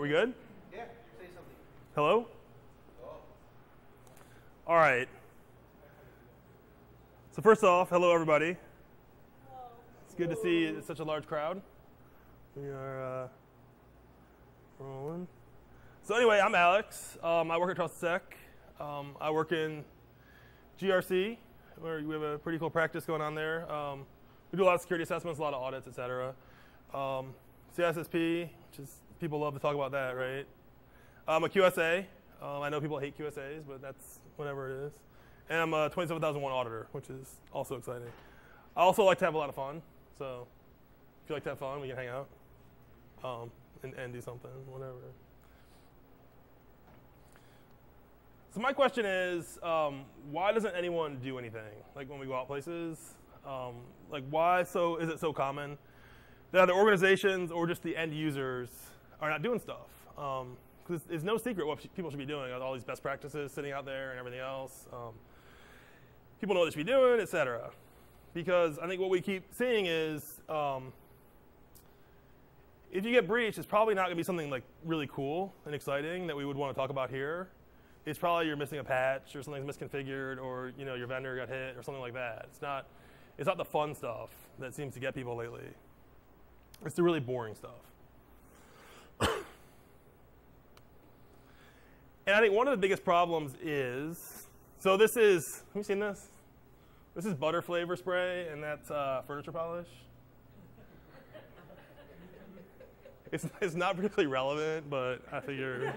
Are we good? Yeah, say something. Hello? Oh. All right. So first off, hello everybody. Hello. It's good to see such a large crowd. We are rolling. So anyway, I'm Alex. I work at Trusted Sec. I work in GRC, where we have a pretty cool practice going on there. We do a lot of security assessments, a lot of audits, et cetera. CSSP, which is, people love to talk about that, right? I'm a QSA. I know people hate QSAs, but that's whatever it is. And I'm a 27001 auditor, which is also exciting. I also like to have a lot of fun. So if you like to have fun, we can hang out and do something, whatever. So my question is, why doesn't anyone do anything? Like when we go out places, like why is it so common that the organizations or just the end users are not doing stuff? Because it's no secret what people should be doing. All these best practices sitting out there and everything else. People know what they should be doing, et cetera. Because I think what we keep seeing is if you get breached, it's probably not going to be something like really cool and exciting that we would want to talk about here. It's probably you're missing a patch or something's misconfigured or your vendor got hit or something like that. It's not the fun stuff that seems to get people lately. It's the really boring stuff. And I think one of the biggest problems is, so this is, have you seen this? This is butter flavor spray, and that's furniture polish. It's not particularly relevant, but I figure.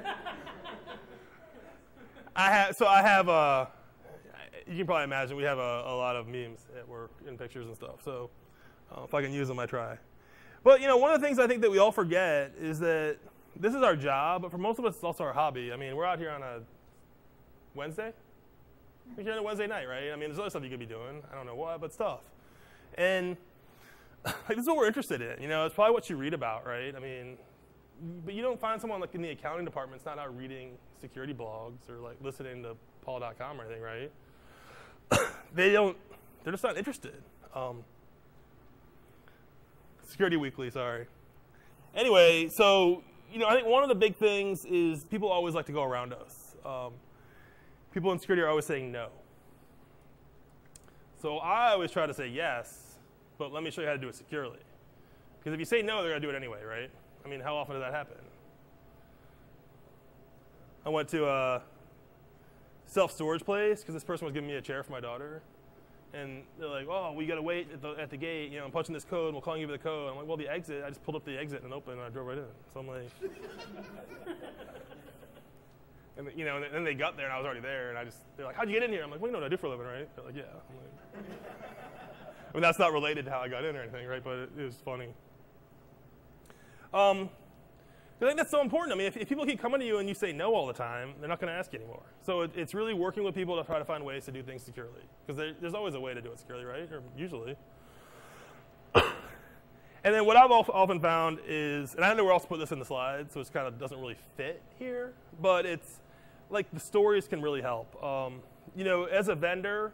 You can probably imagine we have a lot of memes at work and pictures and stuff. So if I can use them, I try. But one of the things I think that we all forget is that this is our job, but for most of us, it's also our hobby. I mean, we're out here on a Wednesday. We're here on a Wednesday night, right? I mean, there's other stuff you could be doing. I don't know what, but stuff. And this is what we're interested in. It's probably what you read about, right? I mean, but you don't find someone like in the accounting department that's not out reading security blogs or like listening to paul.com or anything, right? They're just not interested. Security Weekly, sorry. Anyway, so I think one of the big things is people always like to go around us. People in security are always saying no. So I always try to say yes, but let me show you how to do it securely. Because if you say no, they're going to do it anyway, right? I mean, how often does that happen? I went to a self-storage place because this person was giving me a chair for my daughter. And they're like, oh, we got to wait at the gate. I'm punching this code. We'll call you the code. I'm like, well, the exit. I just pulled up the exit and opened, and I drove right in. So I'm like, and and then they got there, and I was already there. And they're like, how'd you get in here? I'm like, well, you know what I do for a living, right? They're like, yeah. I'm like, I mean, that's not related to how I got in or anything, right? But it was funny. I think that's so important. I mean, if people keep coming to you and you say no all the time, they're not going to ask you anymore. So it's really working with people to try to find ways to do things securely. Because there's always a way to do it securely, right? Or usually. And then what I've often found is, and I don't know where else to put this in the slides, so it kind of doesn't really fit here, but it's like the stories can really help. As a vendor,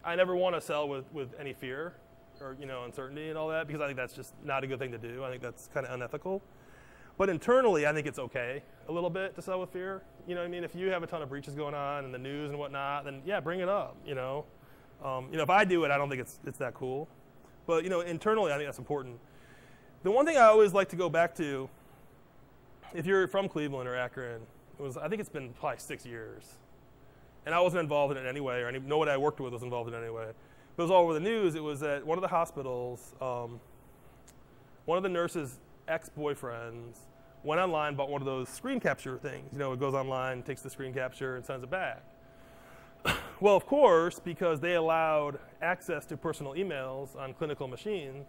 I never want to sell with any fear or uncertainty and all that, because I think that's just not a good thing to do. I think that's kind of unethical. But internally, I think it's okay a little bit to sell with fear. You know what I mean? If you have a ton of breaches going on in the news and whatnot, then yeah, bring it up. If I do it, I don't think it's that cool. But internally, I think that's important. The one thing I always like to go back to, if you're from Cleveland or Akron, I think it's been probably 6 years, and I wasn't involved in it anyway, or nobody I worked with was involved in it anyway. But it was all over the news. It was at one of the hospitals. One of the nurses' ex-boyfriends went online, bought one of those screen capture things. It goes online, takes the screen capture, and sends it back. Well, of course, because they allowed access to personal emails on clinical machines,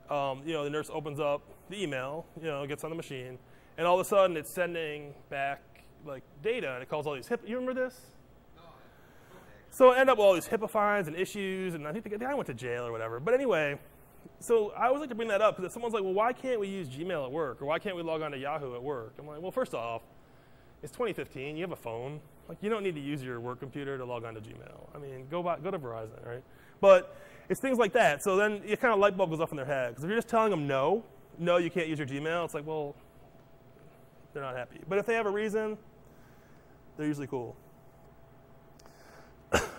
the nurse opens up the email, gets on the machine, and all of a sudden it's sending back like data, and it calls all these HIPAA. You remember this? No. So it ended up with all these HIPAA fines and issues, and I think the guy went to jail or whatever. But anyway. So I always like to bring that up because if someone's like, well, why can't we use Gmail at work? Or why can't we log on to Yahoo at work? I'm like, well, first off, it's 2015. You have a phone. Like, you don't need to use your work computer to log on to Gmail. I mean, go to Verizon, right? But it's things like that. So then it kind of light bulb goes off in their head. Because if you're just telling them no, you can't use your Gmail, it's like, well, they're not happy. But if they have a reason, they're usually cool.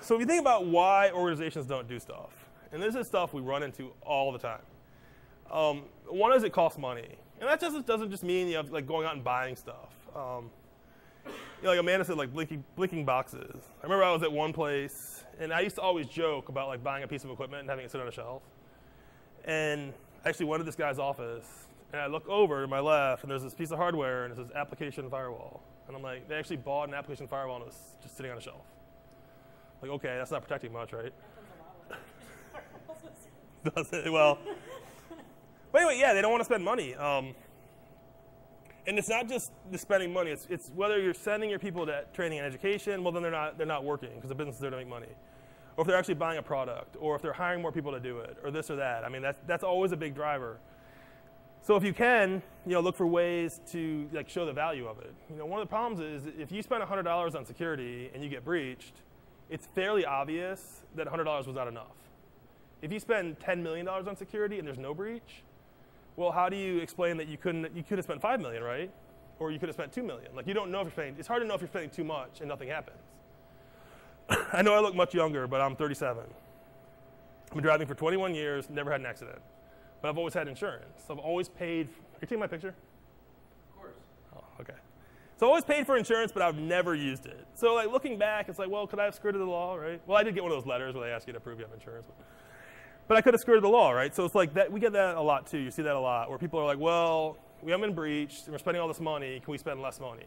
So if you think about why organizations don't do stuff, and this is stuff we run into all the time. One is it costs money. And that just doesn't just mean you have like going out and buying stuff. Like Amanda said, like blinking boxes. I remember I was at one place, and I used to always joke about like buying a piece of equipment and having it sit on a shelf. And I actually went to this guy's office, and I look over to my left, and there's this piece of hardware, and it says application firewall. And I'm like, they actually bought an application firewall, and it was just sitting on a shelf. Like, okay, that's not protecting much, right? Does it? Well. But anyway, yeah, they don't want to spend money. And it's not just the spending money. It's whether you're sending your people to training and education, well, then they're not working because the business is there to make money. Or if they're actually buying a product, or if they're hiring more people to do it, or this or that. I mean, that's always a big driver. So if you can, look for ways to like show the value of it. One of the problems is if you spend $100 on security and you get breached, it's fairly obvious that $100 was not enough. If you spend $10 million on security and there's no breach, well, how do you explain that you could have spent $5 million, right? Or you could have spent $2 million. Like you don't know if you're spending. It's hard to know if you're spending too much and nothing happens. I know I look much younger, but I'm 37. I've been driving for 21 years, never had an accident. But I've always had insurance. So I've always paid. Are you taking my picture? Of course. Oh, okay. So I've always paid for insurance, but I've never used it. So like looking back, it's like, well, could I have skirted the law, right? Well, I did get one of those letters where they ask you to prove you have insurance. But I could have skirted the law, right? So it's like that. We get that a lot too. You see that a lot, where people are like, well, we haven't been breached, and we're spending all this money. Can we spend less money?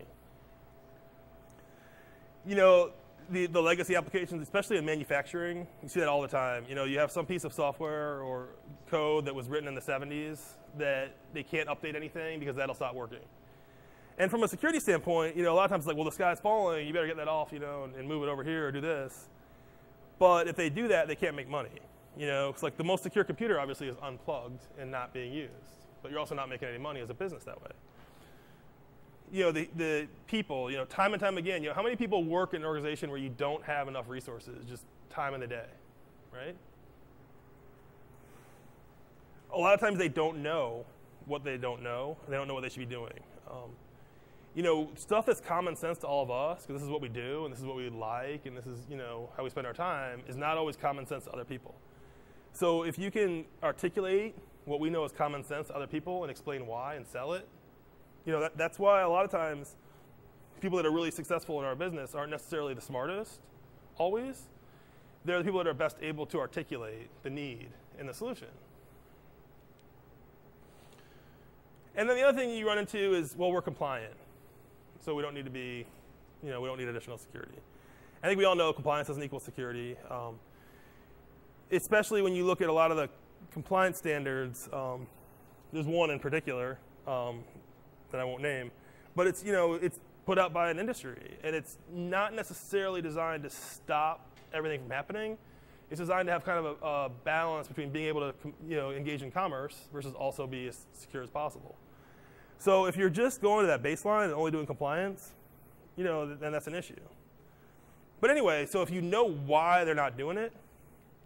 The legacy applications, especially in manufacturing, you see that all the time. You have some piece of software or code that was written in the 70s that they can't update anything because that'll stop working. And from a security standpoint, a lot of times it's like, well, the sky's falling. You better get that off, and move it over here or do this. But if they do that, they can't make money. It's like the most secure computer obviously is unplugged and not being used. But you're also not making any money as a business that way. The people, time and time again, how many people work in an organization where you don't have enough resources, just time in the day, right? A lot of times they don't know what they don't know, and they don't know what they should be doing. Stuff that's common sense to all of us, because this is what we do, and this is what we like, and this is, how we spend our time, is not always common sense to other people. So if you can articulate what we know is common sense to other people and explain why and sell it, that's why a lot of times people that are really successful in our business aren't necessarily the smartest, always. They're the people that are best able to articulate the need and the solution. And then the other thing you run into is, well, we're compliant. So we don't need to be, we don't need additional security. I think we all know compliance doesn't equal security. Especially when you look at a lot of the compliance standards. There's one in particular that I won't name, but it's it's put out by an industry, and it's not necessarily designed to stop everything from happening. It's designed to have kind of a balance between being able to engage in commerce versus also be as secure as possible. So if you're just going to that baseline and only doing compliance, then that's an issue. But anyway, so if you know why they're not doing it,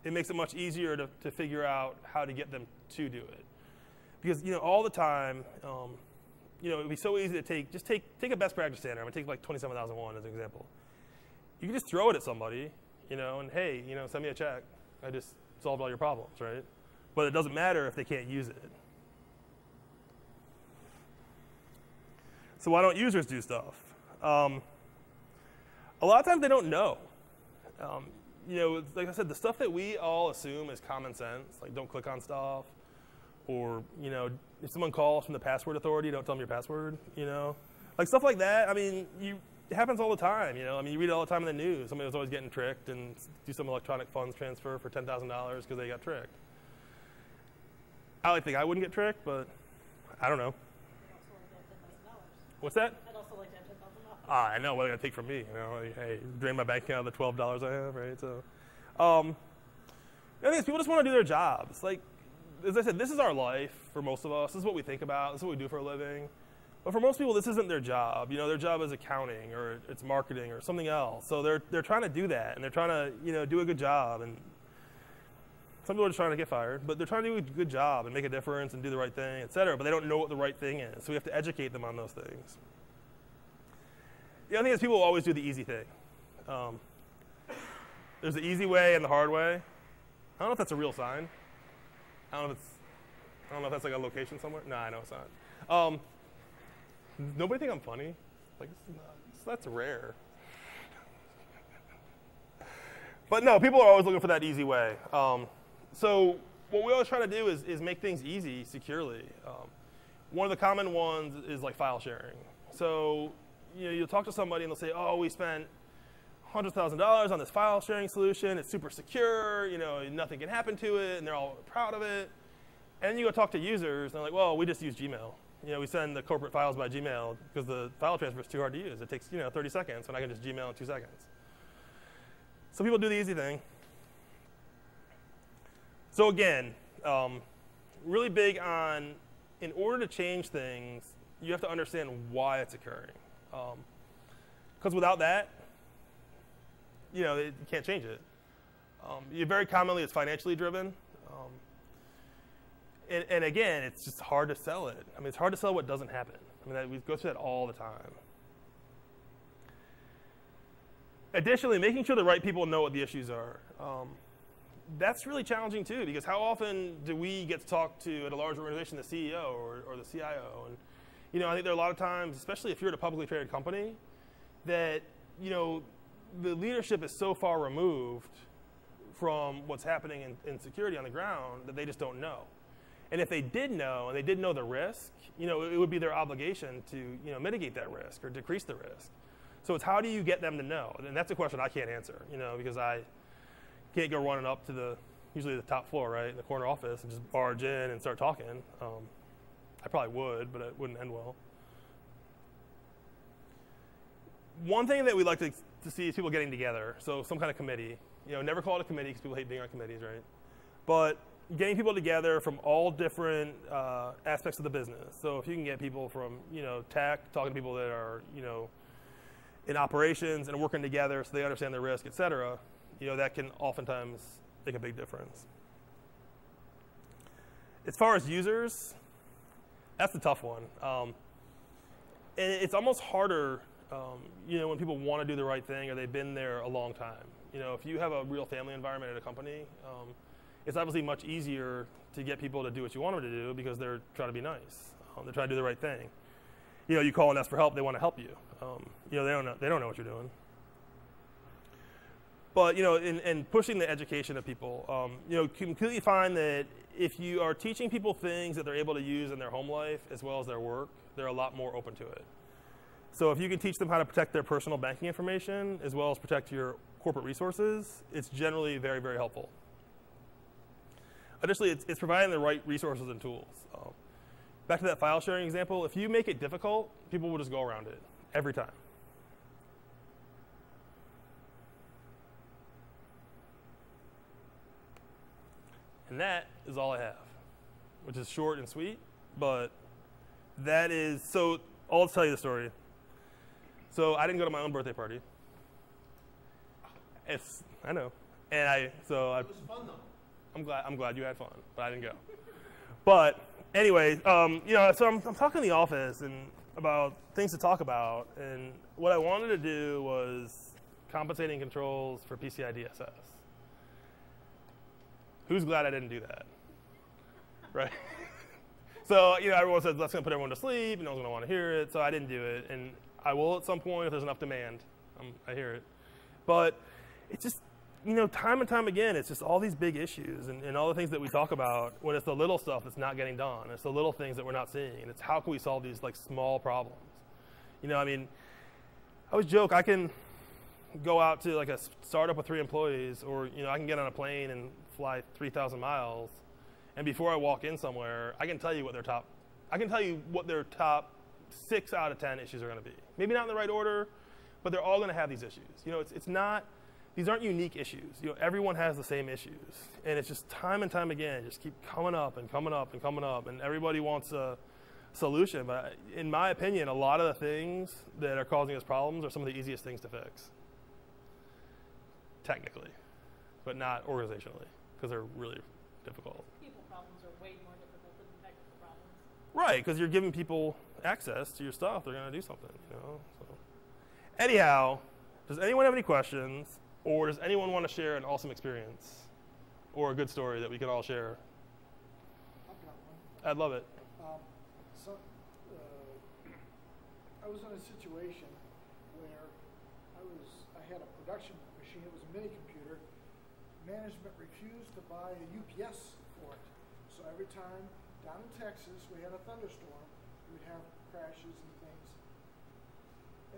it makes it much easier to figure out how to get them to do it. Because all the time, it would be so easy to take a best practice standard. I'm going to take like 27001 as an example. You can just throw it at somebody, and hey, send me a check. I just solved all your problems, right? But it doesn't matter if they can't use it. So why don't users do stuff? A lot of times they don't know. Like I said, the stuff that we all assume is common sense, like don't click on stuff, or if someone calls from the password authority, don't tell them your password. Like stuff like that. I mean, it happens all the time. You read it all the time in the news. Somebody was always getting tricked and do some electronic funds transfer for $10,000 because they got tricked. I think I wouldn't get tricked, but I don't know. What's that? I'd also like to have $10,000. I know what they're gonna take from me. Hey, drain my bank account of the $12 I have, right? So, the thing is, people just want to do their jobs. Like, as I said, this is our life for most of us. This is what we think about. This is what we do for a living. But for most people, this isn't their job. Their job is accounting or it's marketing or something else. So they're trying to do that, and they're trying to do a good job. And some people are just trying to get fired, but they're trying to do a good job and make a difference and do the right thing, et cetera. But they don't know what the right thing is. So we have to educate them on those things. The other thing is people always do the easy thing. There's the easy way and the hard way. I don't know if that's a real sign. I don't know if that's like a location somewhere. No, I know it's not. Nobody think I'm funny? Like, that's rare. But no, people are always looking for that easy way. So what we always try to do is make things easy securely. One of the common ones is like file sharing. So you'll talk to somebody and they'll say, oh, we spent $100,000 on this file sharing solution. It's super secure. Nothing can happen to it, and they're all proud of it. And then you go talk to users, and they're like, well, we just use Gmail. We send the corporate files by Gmail because the file transfer is too hard to use. It takes 30 seconds, and I can just Gmail in 2 seconds. So people do the easy thing. So again, really big on, in order to change things, you have to understand why it's occurring. Because without that, you can't change it. Very commonly, it's financially driven. And again, it's just hard to sell it. I mean, it's hard to sell what doesn't happen. I mean, we go through that all the time. Additionally, making sure the right people know what the issues are. That's really challenging too, because how often do we get to talk to, at a large organization, the CEO or the CIO? And I think there are a lot of times, especially if you're at a publicly traded company, that the leadership is so far removed from what's happening in security on the ground that they just don't know. And if they did know, and they did know the risk, it would be their obligation to mitigate that risk or decrease the risk. So it's how do you get them to know? And that's a question I can't answer, because I can't go running up to usually the top floor, right, in the corner office and just barge in and start talking. I probably would, but it wouldn't end well. One thing that we like to see is people getting together, so some kind of committee. Never call it a committee because people hate being on committees, right? But getting people together from all different aspects of the business. So if you can get people from tech, talking to people that are in operations and working together so they understand the risk, et cetera, that can oftentimes make a big difference. As far as users, that's the tough one. And it's almost harder when people want to do the right thing or they've been there a long time. If you have a real family environment at a company, it's obviously much easier to get people to do what you want them to do because they're trying to be nice. They're trying to do the right thing. You call and ask for help, they want to help you. They don't know what you're doing. But in pushing the education of people, you completely find that if you are teaching people things that they're able to use in their home life as well as their work, they're a lot more open to it. So if you can teach them how to protect their personal banking information as well as protect your corporate resources, it's generally very, very helpful. Additionally, it's providing the right resources and tools. Back to that file sharing example, if you make it difficult, people will just go around it every time. And that is all I have, which is short and sweet, but that is, so I'll tell you the story. So I didn't go to my own birthday party. I know. And it was fun though. I'm glad you had fun, but I didn't go. But anyway, so I'm talking in the office and about things to talk about, and what I wanted to do was compensating controls for PCI DSS. Who's glad I didn't do that? Right? So everyone says that's going to put everyone to sleep, and no one's going to want to hear it, so I didn't do it. And I will at some point if there's enough demand. I hear it. But it's just, time and time again, it's just all these big issues and all the things that we talk about when it's the little stuff that's not getting done. It's the little things that we're not seeing. And it's how can we solve these small problems? I always joke, I can go out to a startup with 3 employees, or I can get on a plane and fly 3,000 miles, and before I walk in somewhere, I can tell you what their top 6 out of 10 issues are going to be. Maybe not in the right order, but they're all going to have these issues. It's not, these aren't unique issues. Everyone has the same issues, and it's just time and time again, just keep coming up and coming up and coming up, and everybody wants a solution. But in my opinion, a lot of the things that are causing us problems are some of the easiest things to fix, technically, but not organizationally, because they're really difficult. People problems are way more difficult than technical problems. Right, because you're giving people access to your stuff. They're going to do something, So. Anyhow, does anyone have any questions, or does anyone want to share an awesome experience or a good story that we can all share? I've got one. I'd love it. I was in a situation where I had a production machine. It was a mini computer. Management refused to buy a UPS for it. So every time down in Texas we had a thunderstorm, we'd have crashes and things.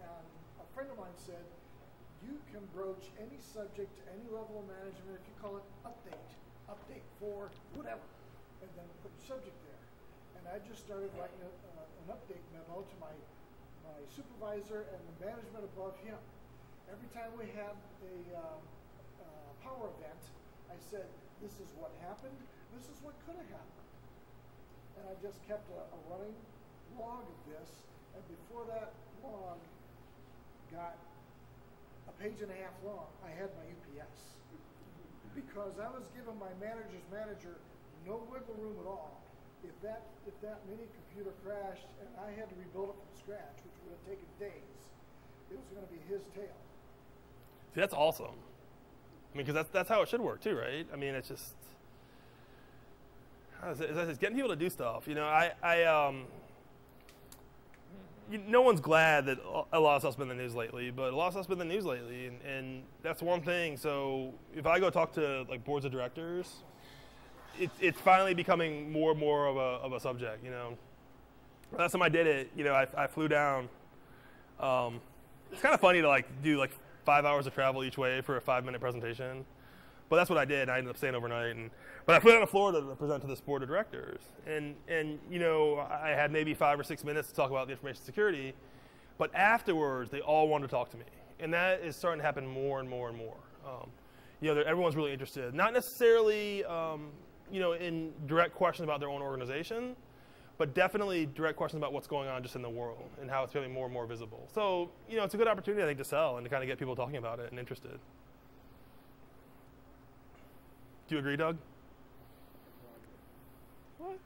And a friend of mine said, you can broach any subject to any level of management if you call it update for whatever, and then put your subject there. And I just started writing an update memo to my supervisor and the management above him. Every time we had a power event, I said, this is what happened, this is what could have happened. And I just kept a running log of this, and before that log got a page and a half long, I had my UPS. Because I was giving my manager's manager no wiggle room at all. If that mini computer crashed and I had to rebuild it from scratch, which would have taken days, it was going to be his tale. See, that's awesome. I mean, because that's how it should work too, right? I mean, it's just it's getting people to do stuff. You know, no one's glad that a lot of stuff's been in the news lately, but a lot of stuff's been in the news lately, and that's one thing. So if I go talk to like boards of directors, it's finally becoming more and more of a subject. You know, last time I did it, you know, I flew down. It's kind of funny to like do like 5 hours of travel each way for a 5-minute presentation, but that's what I did. I ended up staying overnight, but I flew down to Florida to present to this board of directors, and you know, I had maybe 5 or 6 minutes to talk about the information security, but afterwards they all wanted to talk to me, and that is starting to happen more and more and more. You know, everyone's really interested, not necessarily you know, in direct questions about their own organization, but definitely direct questions about what's going on just in the world and how it's becoming more and more visible. So, you know, it's a good opportunity, I think, to sell and to kind of get people talking about it and interested. Do you agree, Doug? What?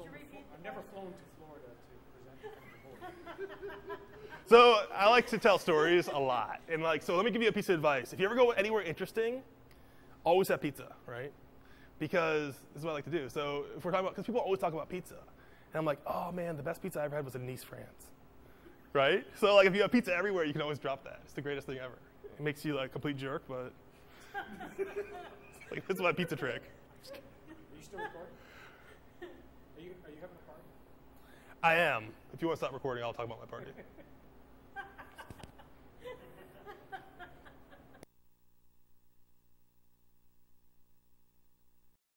I've never flown to Florida to present to the board. So I like to tell stories a lot. And like, so let me give you a piece of advice. If you ever go anywhere interesting, always have pizza, right? Because this is what I like to do. So if we're talking about, because people always talk about pizza. And I'm like, oh man, the best pizza I ever had was in Nice, France. Right? So like if you have pizza everywhere, you can always drop that. It's the greatest thing ever. It makes you like a complete jerk, but like, this is my pizza trick. Are you still recording? Are you having a party? I am. If you want to stop recording, I'll talk about my party.